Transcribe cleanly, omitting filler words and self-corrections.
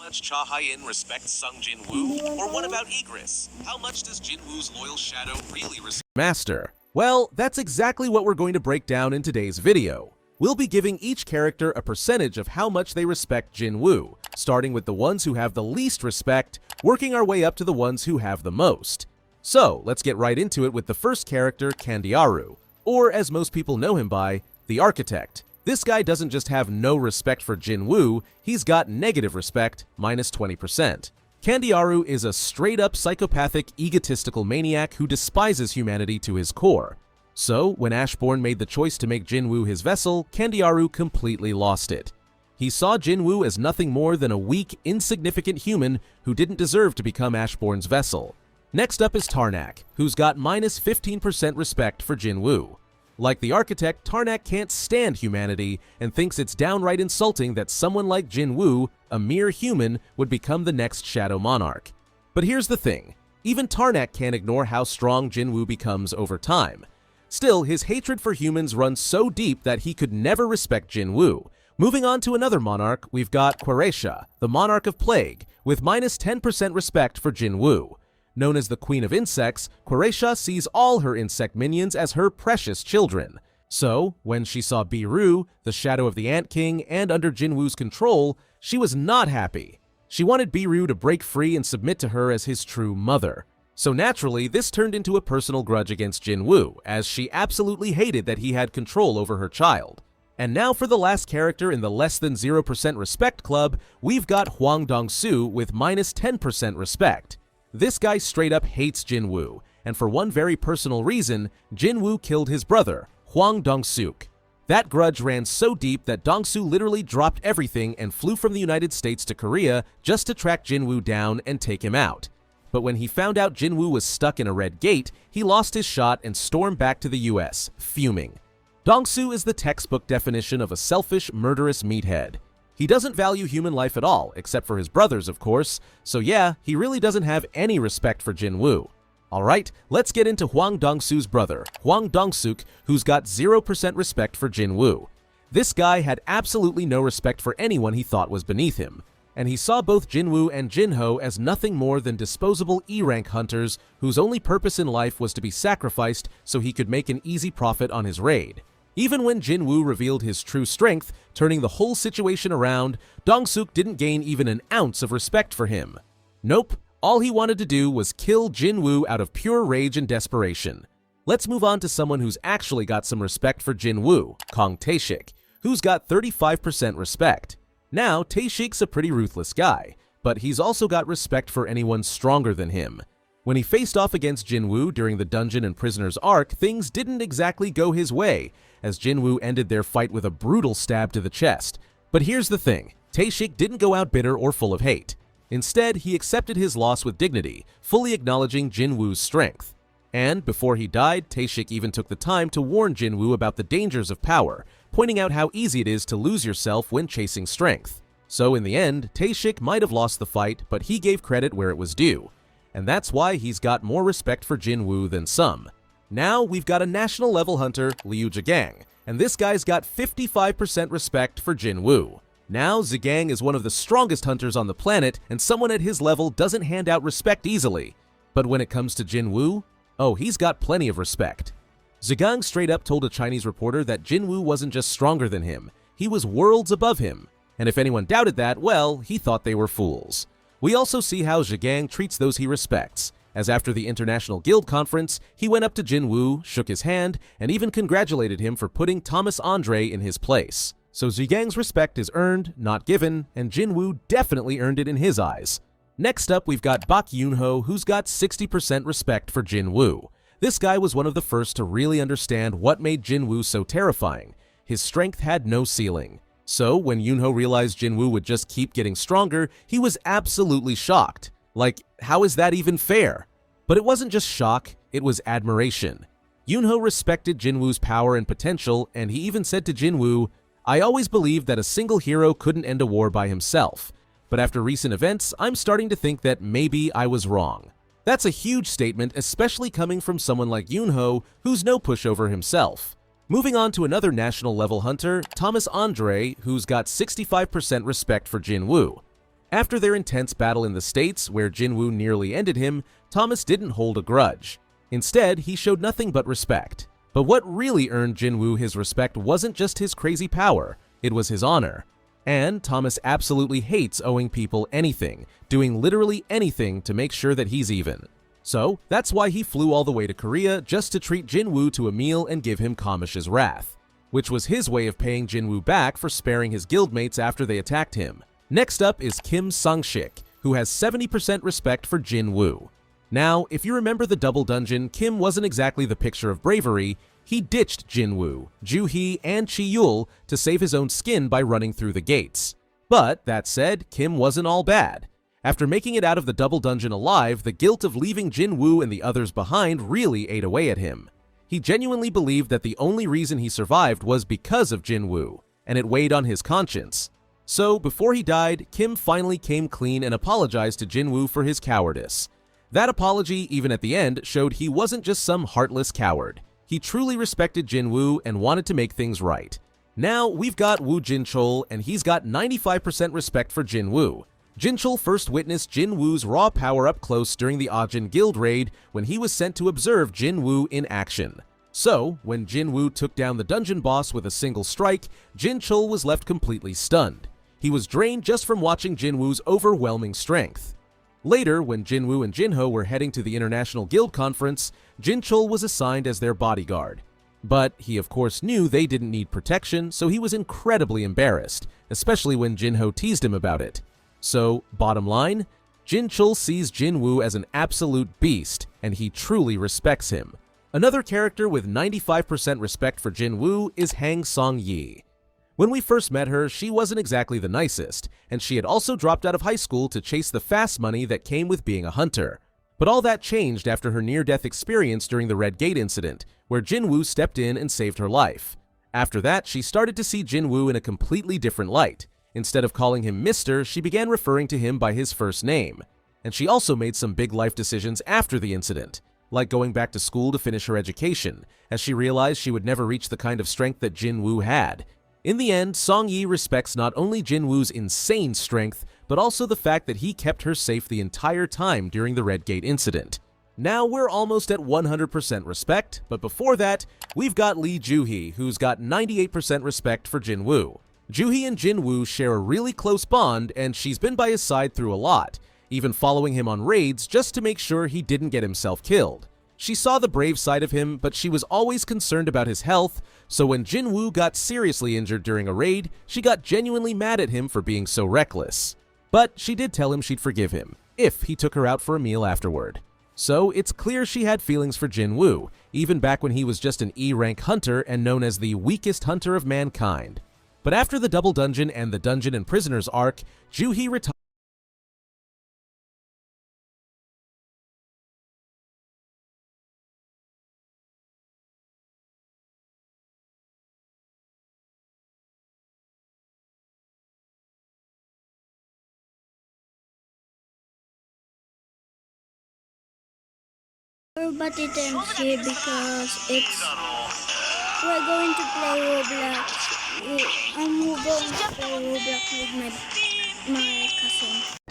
much Cha Hyun respects Sung Jinwoo? Or what about Igris? How much does Jinwoo's loyal shadow really respect Master? Well, that's exactly what we're going to break down in today's video. We'll be giving each character a percentage of how much they respect Jinwoo, starting with the ones who have the least respect, working our way up to the ones who have the most. So, let's get right into it with the first character, Candiaru, or as most people know him by, the Architect. This guy doesn't just have no respect for Jinwoo, he's got negative respect, minus 20%. Candiaru is a straight-up psychopathic, egotistical maniac who despises humanity to his core. So, when Ashbourne made the choice to make Jinwoo his vessel, Candiaru completely lost it. He saw Jinwoo as nothing more than a weak, insignificant human who didn't deserve to become Ashbourne's vessel. Next up is Tarnak, who's got minus 15% respect for Jinwoo. Like the Architect, Tarnak can't stand humanity and thinks it's downright insulting that someone like Jinwoo, a mere human, would become the next Shadow Monarch. But here's the thing, even Tarnak can't ignore how strong Jinwoo becomes over time. Still, his hatred for humans runs so deep that he could never respect Jinwoo. Moving on to another monarch, we've got Queresha, the Monarch of Plague, with minus 10% respect for Jinwoo. Known as the Queen of Insects, Queresha sees all her insect minions as her precious children. So, when she saw Biru, the Shadow of the Ant King, and under Jinwoo's control, she was not happy. She wanted Biru to break free and submit to her as his true mother. So naturally, this turned into a personal grudge against Jinwoo, as she absolutely hated that he had control over her child. And now for the last character in the less than 0% respect club, we've got Hwang Dong-soo with minus 10% respect. This guy straight up hates Jinwoo, and for one very personal reason, Jinwoo killed his brother, Hwang Dong-suk. That grudge ran so deep that Dong-soo literally dropped everything and flew from the United States to Korea just to track Jinwoo down and take him out. But when he found out Jinwoo was stuck in a red gate, he lost his shot and stormed back to the US, fuming. Dong-soo is the textbook definition of a selfish, murderous meathead. He doesn't value human life at all, except for his brothers, of course, so yeah, he really doesn't have any respect for Jinwoo. Alright, let's get into Hwang Dong-soo's brother, Hwang Dong-suk, who's got 0% respect for Jinwoo. This guy had absolutely no respect for anyone he thought was beneath him, and he saw both Jinwoo and Jinho as nothing more than disposable E-rank hunters whose only purpose in life was to be sacrificed so he could make an easy profit on his raid. Even when Jinwoo revealed his true strength, turning the whole situation around, Dong-suk didn't gain even an ounce of respect for him. Nope, all he wanted to do was kill Jinwoo out of pure rage and desperation. Let's move on to someone who's actually got some respect for Jinwoo, Kong Tae-shik, who's got 35% respect. Now, Tae-shik's a pretty ruthless guy, but he's also got respect for anyone stronger than him. When he faced off against Jinwoo during the Dungeon and Prisoners arc, things didn't exactly go his way, as Jinwoo ended their fight with a brutal stab to the chest. But here's the thing, Tae-shik didn't go out bitter or full of hate. Instead, he accepted his loss with dignity, fully acknowledging Jinwoo's strength. And before he died, Tae-shik even took the time to warn Jinwoo about the dangers of power, pointing out how easy it is to lose yourself when chasing strength. So in the end, Tae-shik might have lost the fight, but he gave credit where it was due. And that's why he's got more respect for Jinwoo than some. Now we've got a national level hunter, Liu Zhigang, and this guy's got 55% respect for Jinwoo. Now Zhigang is one of the strongest hunters on the planet, and someone at his level doesn't hand out respect easily. But when it comes to Jinwoo, oh, he's got plenty of respect. Zhigang straight up told a Chinese reporter that Jinwoo wasn't just stronger than him, he was worlds above him. And if anyone doubted that, well, he thought they were fools. We also see how Zhigang treats those he respects, as after the International Guild Conference, he went up to Jinwoo, shook his hand, and even congratulated him for putting Thomas Andre in his place. So Zhigang's respect is earned, not given, and Jinwoo definitely earned it in his eyes. Next up, we've got Bak Yoonho, who's got 60% respect for Jinwoo. This guy was one of the first to really understand what made Jinwoo so terrifying. His strength had no ceiling. So when Yoonho realized Jinwoo would just keep getting stronger, he was absolutely shocked. Like, how is that even fair? But it wasn't just shock, it was admiration. Yoonho respected Jinwoo's power and potential, and he even said to Jinwoo, "I always believed that a single hero couldn't end a war by himself. But after recent events, I'm starting to think that maybe I was wrong." That's a huge statement, especially coming from someone like Yoonho, who's no pushover himself. Moving on to another national level hunter, Thomas Andre, who's got 65% respect for Jinwoo. After their intense battle in the States, where Jinwoo nearly ended him, Thomas didn't hold a grudge. Instead, he showed nothing but respect. But what really earned Jinwoo his respect wasn't just his crazy power, it was his honor. And Thomas absolutely hates owing people anything, doing literally anything to make sure that he's even. So, that's why he flew all the way to Korea just to treat Jinwoo to a meal and give him Kamish's wrath, which was his way of paying Jinwoo back for sparing his guildmates after they attacked him. Next up is Kim Sung-shik, who has 70% respect for Jinwoo. Now, if you remember the double dungeon, Kim wasn't exactly the picture of bravery. He ditched Jinwoo, Joo-hee, and Chi-yul to save his own skin by running through the gates. But, that said, Kim wasn't all bad. After making it out of the double dungeon alive, the guilt of leaving Jinwoo and the others behind really ate away at him. He genuinely believed that the only reason he survived was because of Jinwoo, and it weighed on his conscience. So, before he died, Kim finally came clean and apologized to Jinwoo for his cowardice. That apology, even at the end, showed he wasn't just some heartless coward. He truly respected Jinwoo and wanted to make things right. Now, we've got Woo Jin-chul, and he's got 95% respect for Jinwoo. Jin-chul first witnessed Jinwoo's raw power up close during the Ajin Guild raid when he was sent to observe Jinwoo in action. So, when Jinwoo took down the dungeon boss with a single strike, Jin-chul was left completely stunned. He was drained just from watching Jinwoo's overwhelming strength. Later, when Jinwoo and Jinho were heading to the International Guild Conference, Jin-chul was assigned as their bodyguard. But he of course knew they didn't need protection, so he was incredibly embarrassed, especially when Jinho teased him about it. So, bottom line, Jin-chul sees Jinwoo as an absolute beast, and he truly respects him. Another character with 95% respect for Jinwoo is Hang Song-yi. When we first met her, she wasn't exactly the nicest, and she had also dropped out of high school to chase the fast money that came with being a hunter. But all that changed after her near-death experience during the Red Gate incident, where Jinwoo stepped in and saved her life. After that, she started to see Jinwoo in a completely different light. Instead of calling him Mr., she began referring to him by his first name. And she also made some big life decisions after the incident, like going back to school to finish her education, as she realized she would never reach the kind of strength that Jinwoo had. In the end, Song-yi respects not only Jinwoo's insane strength, but also the fact that he kept her safe the entire time during the Red Gate incident. Now we're almost at 100% respect, but before that, we've got Lee Joo-hee, who's got 98% respect for Jinwoo. Joo-hee and Jinwoo share a really close bond, and she's been by his side through a lot, even following him on raids just to make sure he didn't get himself killed. She saw the brave side of him, but she was always concerned about his health, so when Jinwoo got seriously injured during a raid, she got genuinely mad at him for being so reckless. But she did tell him she'd forgive him, if he took her out for a meal afterward. So it's clear she had feelings for Jinwoo, even back when he was just an E-rank hunter and known as the weakest hunter of mankind. But after the Double Dungeon and the Dungeon and Prisoners arc, Joo-hee retired. But it ends here because we're going to play Roblox. I'm going to play Roblox with my cousin.